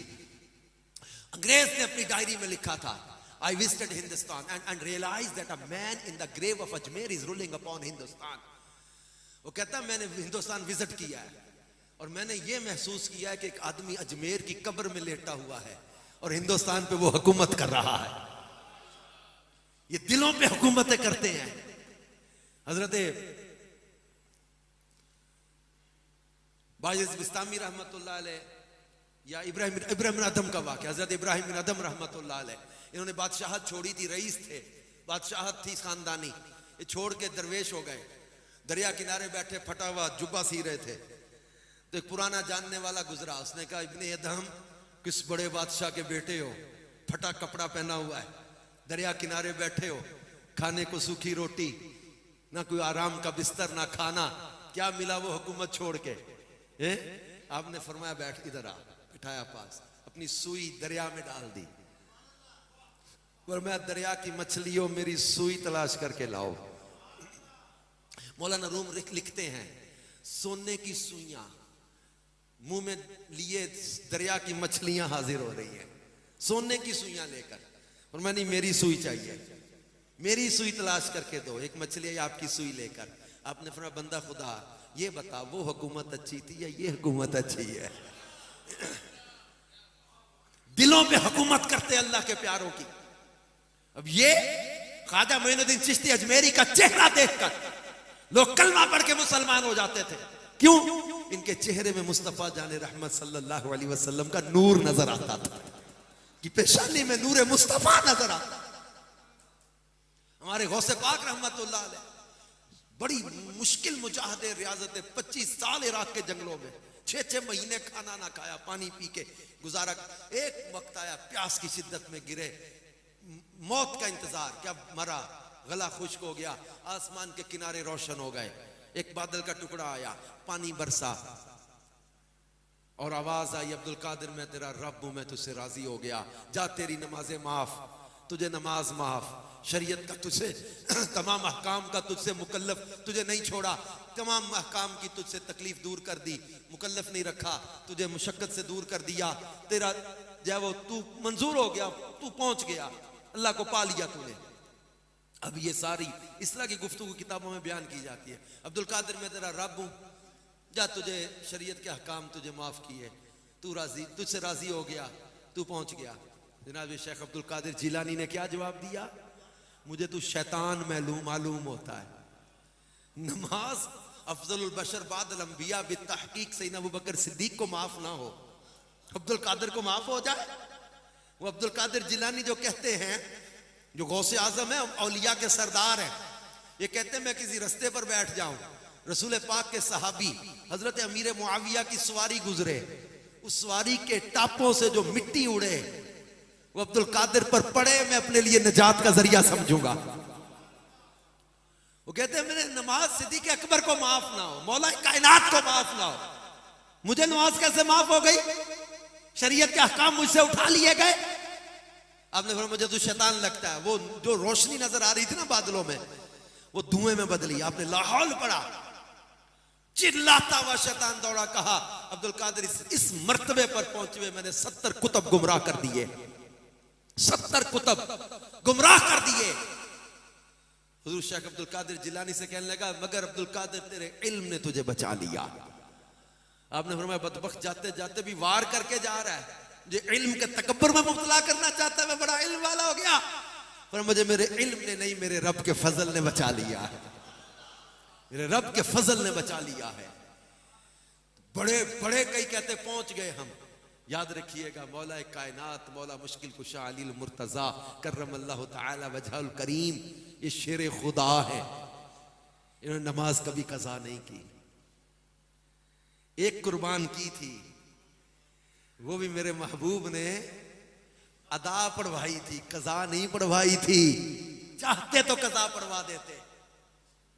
[SPEAKER 2] अंग्रेज ने अपनी डायरी में लिखा था, I visited Hindustan and realized that a man in the grave of Ajmer is ruling upon Hindustan. वो कहता मैंने हिंदुस्तान विजिट किया है और मैंने ये महसूस किया है कि एक आदमी अजमेर की कब्र में लेटा हुआ है और हिंदुस्तान पे वो हुकूमत कर रहा है। ये दिलों पे हुकूमतें करते हैं। हजरत बायज़ बिस्तामी रहमतुल्लाह अलैह या इब्राहिम अदम का वाक़या, हजरत इब्राहिम बिन अदम रहमतुल्लाह अलैह, इन्होंने बादशाहत छोड़ी थी, रईस थे, बादशाहत थी खानदानी, ये छोड़ के दरवेश हो गए। दरिया किनारे बैठे फटा हुआ जुब्बा सी रहे थे, तो एक पुराना जानने वाला गुजरा, उसने कहा इब्ने अदम किस बड़े बादशाह के बेटे हो, फटा कपड़ा पहना हुआ है, दरिया किनारे बैठे हो, खाने को सूखी रोटी, ना कोई आराम का बिस्तर, ना खाना, क्या मिला वो हुकूमत छोड़ के? आपने फरमाया बैठ इधर आ, बिठाया पास, अपनी सुई दरिया में डाल दी और मैं दरिया की मछलियों मेरी सुई तलाश करके लाओ। मौलाना रूम लिखते हैं सोने की सुइयां मुंह में लिए दरिया की मछलियां हाजिर हो रही हैं, सोने की सुइयां लेकर, और मैं नहीं मेरी सुई चाहिए, मेरी सुई तलाश करके दो, एक मछली आपकी सुई लेकर। आपने फरमाया बंदा खुदा ये बता वो हुकूमत अच्छी थी या ये हुकूमत अच्छी है? दिलों पे हुकूमत करते अल्लाह के प्यारों की। अब ये ख्वाजा मोइनुद्दीन चिश्ती अजमेरी का चेहरा देखकर लोग कलमा पढ़ के मुसलमान हो जाते थे। क्यों? इनके चेहरे में मुस्तफा जाने रहमत सल्लल्लाहु अलैहि वसल्लम का नूर नजर आता था, कि पेशानी में नूर मुस्तफा नजर आता। हमारे गौसे पाक रहमतुल्लाह अलैह बड़ी मुश्किल मुजाहदे रियाजत 25 साल इराक के जंगलों में 6-6 महीने खाना ना खाया, पानी पी के गुजारा। एक वक्त आया प्यास की शिद्दत में गिरे, मौत का इंतजार, क्या मरा, गला खुश्क हो गया, आसमान के किनारे रोशन हो गए, एक बादल का टुकड़ा आया, पानी बरसा और आवाज आई अब्दुल कादिर मैं तेरा रब हूं, मैं तुझसे राजी हो गया, जा तेरी नमाजें माफ, तुझे नमाज माफ, शरीयत का तुझसे तमाम अहकाम का तुझसे मुकल्लफ, तुझे नहीं छोड़ा, तमाम अहकाम की तुझसे तकलीफ दूर कर दी, मुकल्लफ नहीं रखा, तुझे मुशक्कत से दूर कर दिया, तेरा जो वो तू मंजूर हो गया, तू पहुंच गया, अल्लाह को पा लिया तूने। अब ये सारी इस तरह की गुफ्तगू किताबों में बयान की जाती है। अब्दुल कादिर मैं तेरा रब हूं, जा तुझे शरीयत के अहकाम तुझे माफ किए, तू राजी, तुझसे राजी हो गया, तू पहुंच गया। जनाब शेख अब्दुल कादिर जिलानी ने क्या जवाब दिया? मुझे तू शैतान मालूम होता है। नमाज अफजलुल बशर बादल अंबिया बितहकीक सैयदना अबू बकर सिद्दीक को माफ ना हो, अब्दुल कादिर को माफ हो जाए? वो अब्दुल कादिर जिलानी जो कहते हैं, जो गौसे आजम है, औलिया के सरदार हैं, ये कहते हैं मैं किसी रास्ते पर बैठ जाऊं, रसूल पाक के सहाबी हजरत अमीर मुआविया की सवारी गुजरे, उस सवारी के टापों से जो मिट्टी उड़े वो अब्दुल कादिर पर पड़े, मैं अपने लिए निजात का जरिया समझूंगा। वो कहते हैं मेरे नमाज सिद्दीक अकबर को माफ ना हो, मौला कायनात को माफ ना हो, मुझे नमाज कैसे माफ हो गई? शरीयत के अहकाम मुझसे उठा लिए गए। आपने बोला मुझे तो शैतान लगता है। वो जो रोशनी नजर आ रही थी ना बादलों में, वो धुएं में बदली। आपने लाहौल पड़ा, चिल्लाता हुआ शैतान दौड़ा, कहा अब्दुल कादिर इस मर्तबे पर पहुंचे हुए मैंने 70 कुतुब गुमराह कर दिए, 70 कुतुब गुमराह कर दिए। हुजूर शेख अब्दुल कादिर जिलानी से कहने लगा मगर अब्दुल कादिर तेरे इल्म ने तुझे बचा लिया। आपने फरमाया बदबख्त जाते जाते भी वार करके जा रहा है, जो इल्म के तकब्बुर में मुब्तला करना चाहता है, मैं बड़ा इल्म वाला हो गया, पर मुझे मेरे इल्म ने नहीं, मेरे रब के फजल ने बचा लिया है, मेरे रब के फजल ने बचा लिया है। बड़े बड़े कई कहते पहुंच गए हम। याद रखिएगा मौला कायनात, मौला मुश्किल कुशा अलील मुर्तजा करमल्लाहु तआला वजहुल करीम, ये शेर खुदा है। इन्होंने नमाज कभी कज़ा नहीं की, एक कुर्बान की थी, वो भी मेरे महबूब ने अदा पढ़वाई थी, कज़ा नहीं पढ़वाई थी। चाहते तो कज़ा पढ़वा देते।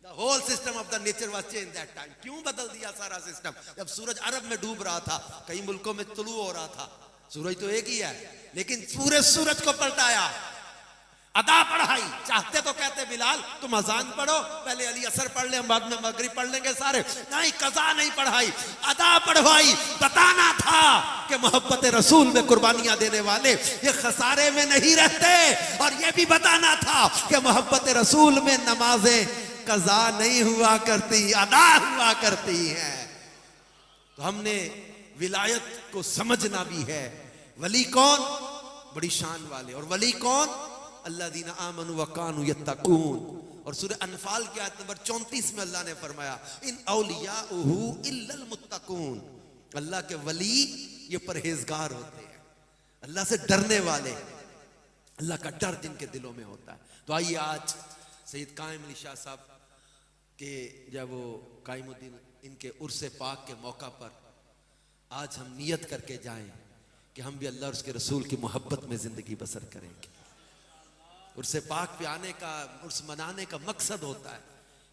[SPEAKER 2] The whole system of the nature was changed that time. क्यों बदल दिया सारा सिस्टम? जब सूरज अरब में डूब रहा था, कई मुल्कों में तुलू हो रहा था, सूरज तो एक ही है, लेकिन पूरे सूरज को पलटाया। अदा पढ़ाई। चाहते तो कहते बिलाल तुम अजान पढ़ो, पहले अली असर पढ़ ले, हम बाद में मगरिब पढ़ लेंगे सारे। नहीं, कज़ा नहीं पढ़ाई, अदा पढ़वाई। बताना था कि मोहब्बत रसूल में कुर्बानियां देने वाले ये खसारे में नहीं रहते, और ये भी बताना था कि मोहब्बत रसूल में नमाजें कज़ा नहीं हुआ करती, अदा हुआ करती हैं। तो हमने विलायत को समझना भी है। वली कौन? बड़ी शान वाले। और वली कौन? अल्लाज़ीना आमनु व कानू यत्तकून। और सूरह अनफाल की आयत नंबर 34 में अल्लाह ने फरमाया इन औलियाउहु इल्लल मुत्तकून। अल्लाह के वली ये परहेजगार होते हैं, अल्लाह से डरने वाले, अल्लाह का डर जिनके दिलों में होता है। तो आइए आज सैयद कायम अली शाह साहब के जब वो कायमुद्दीन इनके उर्स पाक के मौका पर आज हम नियत करके जाएं कि हम भी अल्लाह और उसके रसूल की मोहब्बत में जिंदगी बसर करेंगे। उर्स पाक पे आने का, उर्स मनाने का मकसद होता है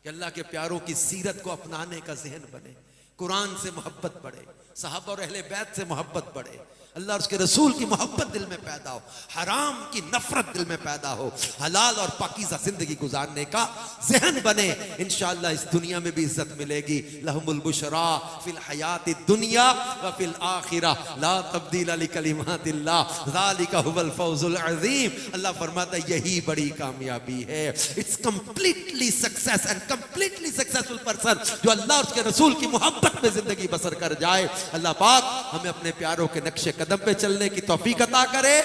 [SPEAKER 2] कि अल्लाह के प्यारों की सीरत को अपनाने का जहन बने, कुरान से मोहब्बत बढ़े, सहाबा और अहले बैत से मोहब्बत बढ़े, अल्लाह और उसके रसूल की मोहब्बत दिल में पैदा हो, हराम की नफरत दिल में पैदा हो, हलाल और पाकीज़ा जिंदगी गुजारने का जहन बने। इंशाअल्लाह इस दुनिया में भी इज्जत मिलेगी। लहुमुल बुशरा फिल हयाति दुनिया व फिल आखिरा ला तब्दील लिकलिमातिल्लाह ज़ालिका हुवल फौजुल अज़ीम। अल्लाह फरमाता है यही बड़ी कामयाबी है। It's completely success and completely successful person जो अल्लाह और उसके रसूल की मोहब्बत में जिंदगी बसर कर जाए। अल्लाह पाक हमें अपने प्यारों के नक्शे कदम पे चलने की तौफीक अता करे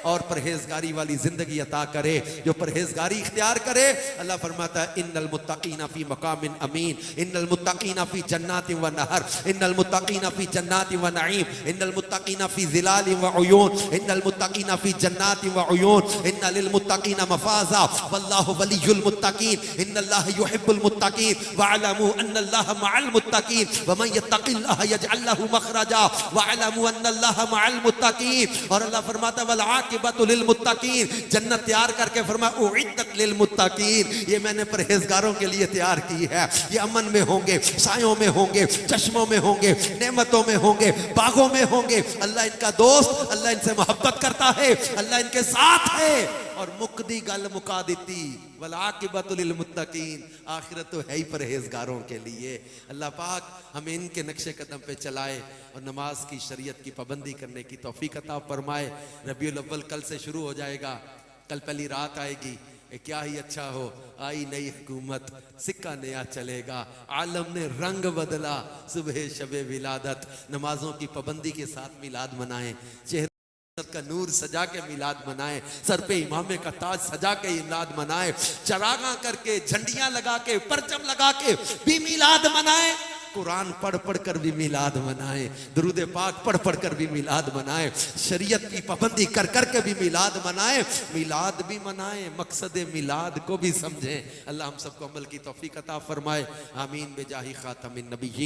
[SPEAKER 2] और परहेजगारी वाली जिंदगी अता करे। जो परहेजगारी इख्तियार करे, अल्लाह फरमाता है इन्नल मुत्तकीना फी मकामिन अमीन, इन्नल मुत्तकीना फी जन्नातिन व नहर, इन्नल मुत्तकीना फी जन्नातिन व नईम, इन्नल मुत्तकीना फी ज़िलालिन व उयून, इन्नल मुत्तकीना फी जन्नातिन व उयून, इन्ना लिल मुत्तकीना मफाज़ा वल्लाहु वलियुल मुत्तकीन, इन्नल्लाह युहिब्बुल मुत्तकीन वअलमू अन्नल्लाह मअल मुत्तकीन व मन यत्तक़िल्लाह यजअल लहू मखरजा वअलमू अन्नल्लाह मअल मुत्तकीन। और अल्लाह फरमाता वल लिल मुत्तकीन, जन्नत तैयार करके फरमाया उइद्दत लिल मुत्तकीन, ये मैंने परहेजगारों के लिए तैयार की है। ये अमन में होंगे, सायों में होंगे, चश्मों में होंगे, नेमतों में होंगे, बागों में होंगे। अल्लाह इनका दोस्त, अल्लाह इनसे मोहब्बत करता है, अल्लाह इनके साथ है। और मुकदी गल मुका देती वल आकिबतु लिल मुत्तकीन, आखिरत तो है ही परहेजगारों के लिए। अल्लाह पाक हमें इनके नक्शे कदम पे चलाए और नमाज की शरीयत की पाबंदी करने की तौफीक अता फरमाए। रबीउल अव्वल कल से शुरू हो जाएगा, कल पहली रात आएगी। क्या ही अच्छा हो, आई नई हुकूमत, सिक्का नया चलेगा, आलम ने रंग बदला, सुबह शबे विलादत, नमाजों की पाबंदी के साथ मिलाद मनाएं, चेहरे का नूर सजा के मिलाद मनाए, सर पे इमामे का ताज सजा के मिलाद मनाए, चरागा करके, झंडियां लगा के, परचम लगा के भी मिलाद मनाए, कुरान पढ़ पढ़ कर भी मिलाद मनाए, दरूद पाक पढ़ पढ़ कर भी मिलाद मनाए, शरीयत की पाबंदी कर कर के भी मिलाद मनाए, मिलाद भी मनाए, मकसद मिलाद को भी समझें। अल्लाह हम सबको अमल की तौफीक अता फरमाए। आमीन बेजाही खातमिन नबिय्यीन।